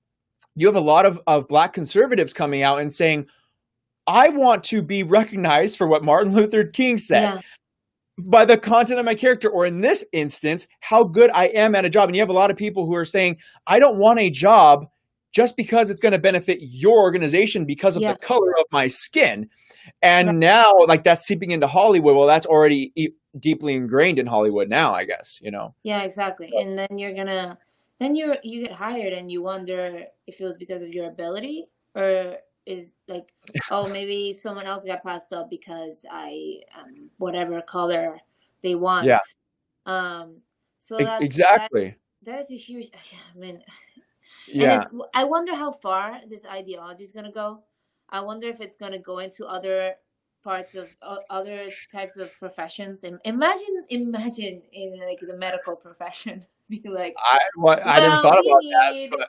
you have a lot of black conservatives coming out and saying, I want to be recognized for what Martin Luther King said. Yeah. By the content of my character, or in this instance, how good I am at a job. And you have a lot of people who are saying, I don't want a job just because it's going to benefit your organization because of Yeah. the color of my skin. And Right. now, like, that's seeping into Hollywood. Well, that's already deeply ingrained in Hollywood now, I guess, Yeah, exactly. And then you get hired and you wonder if it was because of your ability or is like, oh, maybe someone else got passed up because I am whatever color they want. Yeah, So exactly. that is a huge, I mean, and Yeah. I wonder how far this ideology is gonna go. I wonder if it's gonna go into other parts of other types of professions. And imagine in like the medical profession, be like, I never well, thought we about that, need but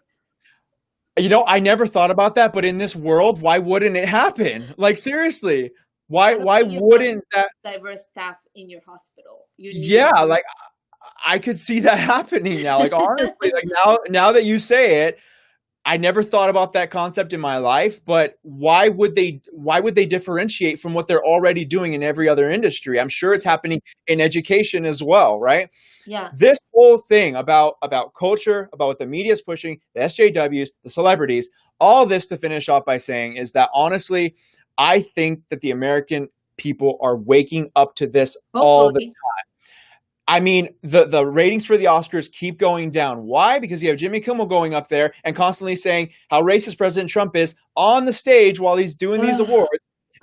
I never thought about that, but in this world, why wouldn't it happen? Like, seriously, why you have wouldn't that? diverse staff in your hospital. You Yeah, need like I could see that happening now. Like, honestly, like now that you say it, I never thought about that concept in my life, but why would they differentiate from what they're already doing in every other industry? I'm sure it's happening in education as well, right? Yeah. This whole thing about culture, about what the media is pushing, the SJWs, the celebrities, all this to finish off by saying is that honestly, I think that the American people are waking up to this all the. Hopefully. I mean, the ratings for the Oscars keep going down. Why? Because you have Jimmy Kimmel going up there and constantly saying how racist President Trump is on the stage while he's doing these awards.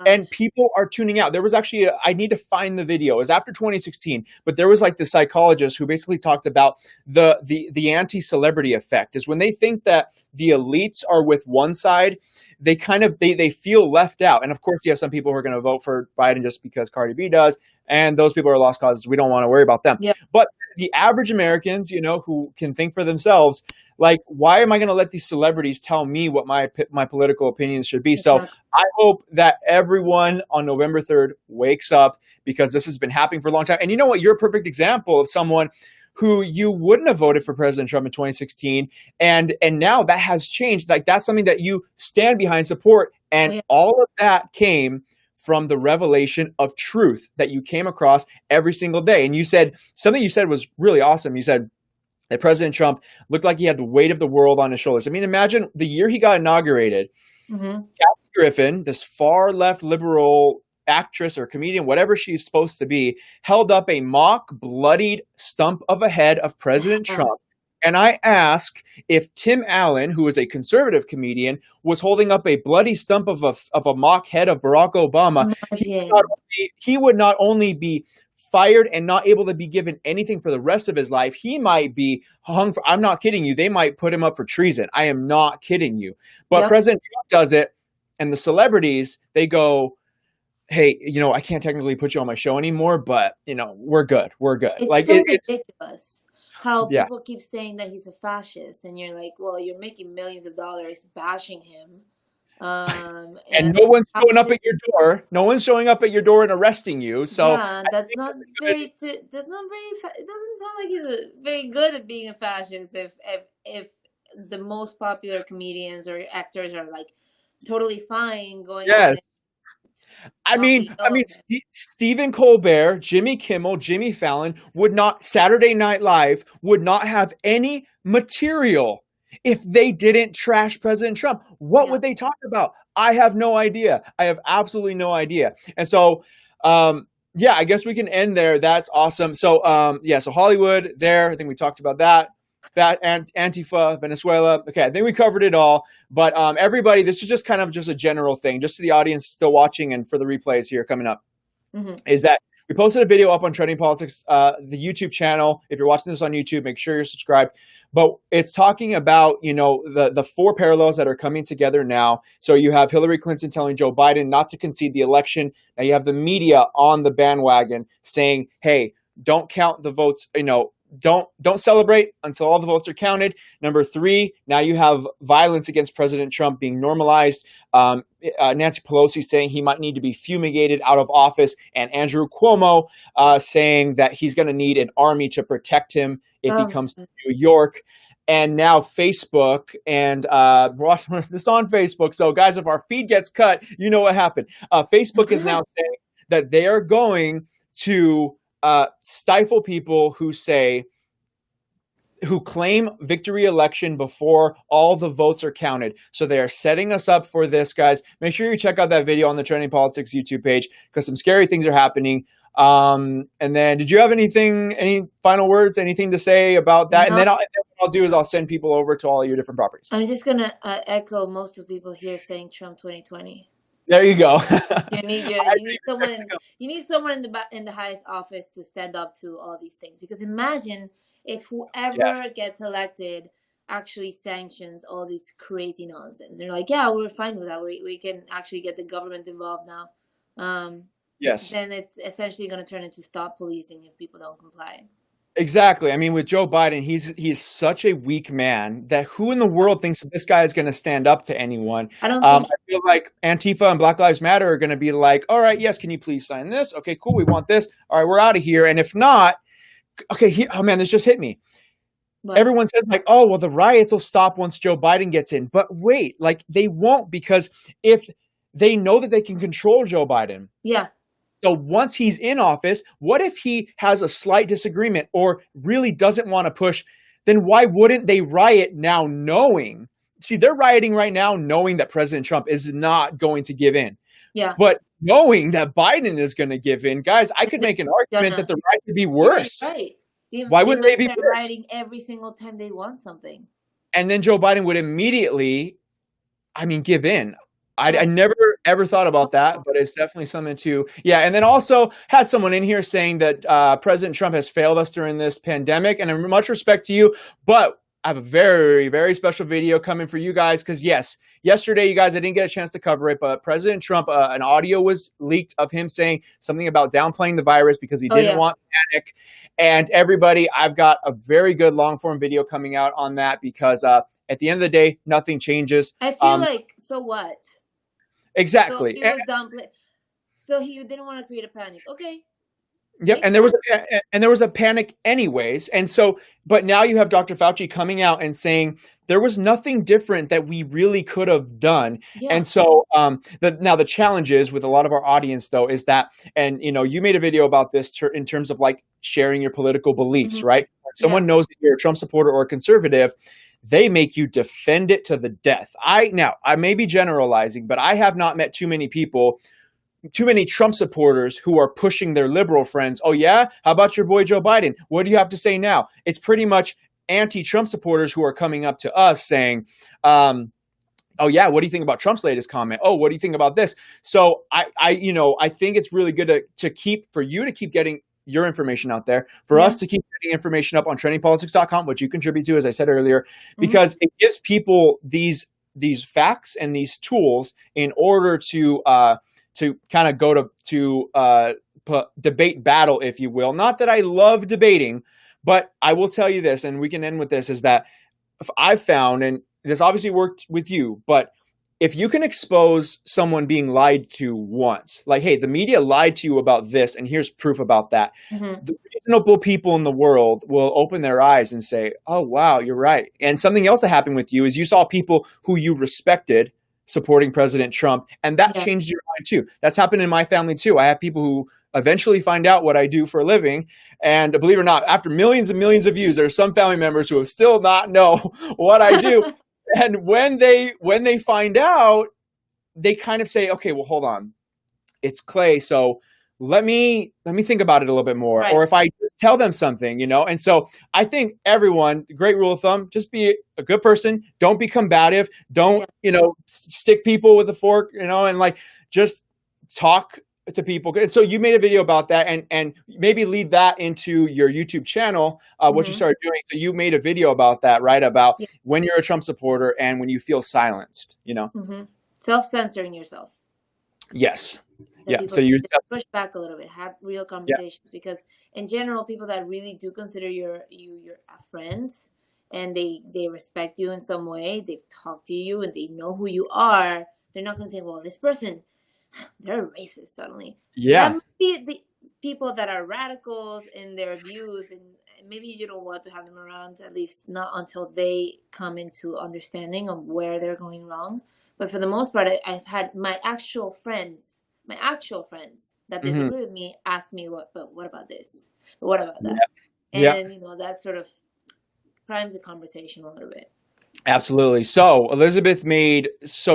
And people are tuning out. There was actually, I need to find the video. It was after 2016, but there was like the psychologist who basically talked about the anti-celebrity effect. Is when they think that the elites are with one side, they kind of they feel left out. And of course, you have some people who are going to vote for Biden just because Cardi B does, and those people are lost causes. We don't want to worry about them. Yeah. But the average Americans, who can think for themselves, like, why am I going to let these celebrities tell me what my political opinions should be? Exactly. So I hope that everyone on November 3rd wakes up, because this has been happening for a long time. And you know what? You're a perfect example of someone who you wouldn't have voted for President Trump in 2016. And now that has changed. Like, that's something that you stand behind, support. And all of that came from the revelation of truth that you came across every single day. And something you said was really awesome. You said that President Trump looked like he had the weight of the world on his shoulders. I mean, imagine the year he got inaugurated, Kathy Griffin, this far left liberal actress or comedian, whatever she's supposed to be, held up a mock bloodied stump of a head of President Trump. And I ask if Tim Allen, who is a conservative comedian, was holding up a bloody stump of a mock head of Barack Obama, he would not only be fired and not able to be given anything for the rest of his life, he might be hung for, I'm not kidding you, they might put him up for treason. I am not kidding you. But President Trump does it, and the celebrities, they go, hey, I can't technically put you on my show anymore, but, we're good. We're good. It's so ridiculous how people keep saying that he's a fascist, and you're like, well, you're making millions of dollars bashing him. And no one's showing up at your door. No one's showing up at your door and arresting you. So that's not very. It doesn't sound like he's very good at being a fascist. If the most popular comedians or actors are like totally fine going. Yes. I mean, Stephen Colbert, Jimmy Kimmel, Jimmy Fallon Saturday Night Live would not have any material if they didn't trash President Trump. What would they talk about? I have no idea. I have absolutely no idea. And so, I guess we can end there. That's awesome. So, so Hollywood there, I think we talked about that. Antifa, Venezuela. Okay, I think we covered it all. But everybody, this is just kind of just a general thing, just to the audience still watching and for the replays here coming up, is that we posted a video up on Trending Politics, the YouTube channel. If you're watching this on YouTube, make sure you're subscribed. But it's talking about, the four parallels that are coming together now. So you have Hillary Clinton telling Joe Biden not to concede the election. Now you have the media on the bandwagon saying, hey, don't count the votes, don't celebrate until all the votes are counted. Number 3, now you have violence against President Trump being normalized. Nancy Pelosi saying he might need to be fumigated out of office, and Andrew Cuomo saying that he's going to need an army to protect him if he comes to New York. And now Facebook, and this is on Facebook. So guys, if our feed gets cut, you know what happened. Facebook is now saying that they are going to stifle people who claim victory election before all the votes are counted. So they are setting us up for this, guys. Make sure you check out that video on the Trending Politics YouTube page, because some scary things are happening. And then, did you have any final words, anything to say about that? No. And then what I'll do is I'll send people over to all your different properties. I'm just going to echo most of the people here saying Trump 2020. There you go. You need someone in the highest office to stand up to all these things. Because imagine if whoever gets elected actually sanctions all these crazy nonsense. They're like, yeah, we're fine with that. We can actually get the government involved now. Then it's essentially going to turn into thought policing if people don't comply. Exactly. I mean, with Joe Biden, he's such a weak man that who in the world thinks that this guy is going to stand up to anyone? I feel like Antifa and Black Lives Matter are going to be like, all right, yes, can you please sign this? Okay, cool, we want this. All right, we're out of here. And if not, okay, oh man, this just hit me. What? Everyone said like, oh, well, the riots will stop once Joe Biden gets in. But wait, like they won't, because if they know that they can control Joe Biden. Yeah. So once he's in office, what if he has a slight disagreement or really doesn't want to push? Then why wouldn't they riot now knowing? See, they're rioting right now knowing that President Trump is not going to give in. Yeah. But knowing that Biden is going to give in, guys, I could make an argument that the riot could be worse. Right. Why wouldn't they be worse? Rioting every single time they want something. And then Joe Biden would immediately, give in. I never ever thought about that, but it's definitely something to, yeah. And then also had someone in here saying that President Trump has failed us during this pandemic, and in much respect to you, but I have a very, very special video coming for you guys because, yes, yesterday, you guys, I didn't get a chance to cover it, but President Trump, an audio was leaked of him saying something about downplaying the virus because he didn't want panic. And everybody, I've got a very good long-form video coming out on that because at the end of the day, nothing changes. I feel like, so what? Exactly. So he was downplaying. So he didn't want to create a panic. Okay. Yep, and there was a panic anyways, and so, but now you have Dr. Fauci coming out and saying there was nothing different that we really could have done, and so now the challenge is with a lot of our audience though is that, and you made a video about this in terms of like sharing your political beliefs, right? When someone knows that you're a Trump supporter or a conservative, they make you defend it to the death. I may be generalizing, but I have not met too many Trump supporters who are pushing their liberal friends. Oh yeah? How about your boy Joe Biden? What do you have to say now? It's pretty much anti-Trump supporters who are coming up to us saying, oh yeah, what do you think about Trump's latest comment? Oh, what do you think about this? So I think it's really good for you to keep getting your information out there, for us to keep getting information up on trendingpolitics.com, which you contribute to, as I said earlier, because it gives people these facts and these tools in order to kind of go to debate battle, if you will. Not that I love debating, but I will tell you this, and we can end with this, is that if I've found, and this obviously worked with you, but if you can expose someone being lied to once, like, hey, the media lied to you about this, and here's proof about that, the reasonable people in the world will open their eyes and say, oh, wow, you're right. And something else that happened with you is you saw people who you respected supporting President Trump, and that changed your mind too. That's happened in my family too. I have people who eventually find out what I do for a living, and believe it or not, after millions and millions of views, there are some family members who have still not know what I do. And when they find out, they kind of say, okay, well, hold on, it's Clay, so let me think about it a little bit more. Right. Or if I tell them something, and so I think everyone, the great rule of thumb, just be a good person. Don't be combative. Don't, stick people with a fork, and like, just talk to people. And so you made a video about that, and maybe lead that into your YouTube channel, what you started doing. So you made a video about that, right? About when you're a Trump supporter and when you feel silenced, Self-censoring yourself. Yes. So you push back a little bit, have real conversations, because in general, people that really do consider you a friend and they respect you in some way, they've talked to you and they know who you are, they're not going to think, well, this person, they're racist suddenly. Yeah. That might be the people that are radicals in their views, and maybe you don't want to have them around, at least not until they come into understanding of where they're going wrong. But for the most part, I've had my actual friends that disagree with me ask me, what about this? What about that? And that sort of primes the conversation a little bit. Absolutely. So Elizabeth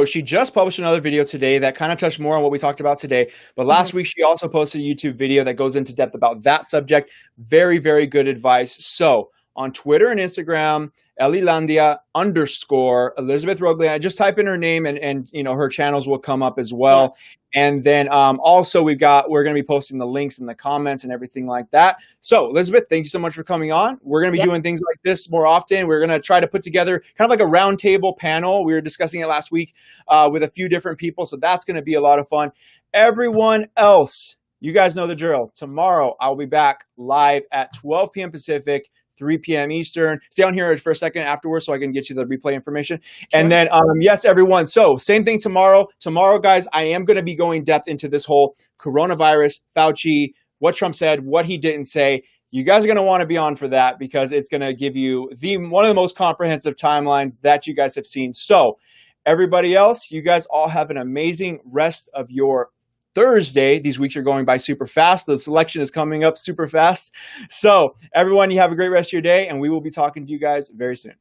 she just published another video today that kind of touched more on what we talked about today. But last week, she also posted a YouTube video that goes into depth about that subject. Very, very good advice. So on Twitter and Instagram, Elilandia _ Elizabeth Rogliani. Just type in her name and her channels will come up as well. And then also we're going to be posting the links in the comments and everything like that. So Elizabeth, thank you so much for coming on. We're going to be doing things like this more often. We're going to try to put together kind of like a roundtable panel. We were discussing it last week with a few different people. So that's going to be a lot of fun. Everyone else, you guys know the drill. Tomorrow I'll be back live at 12 p.m. Pacific, 3 p.m. Eastern. Stay on here for a second afterwards so I can get you the replay information. Sure. And then, yes, everyone. So same thing tomorrow. Tomorrow, guys, I am going to be going depth into this whole coronavirus, Fauci, what Trump said, what he didn't say. You guys are going to want to be on for that because it's going to give you one of the most comprehensive timelines that you guys have seen. So everybody else, you guys all have an amazing rest of your Thursday. These weeks are going by super fast. The selection is coming up super fast. So everyone, you have a great rest of your day, and we will be talking to you guys very soon.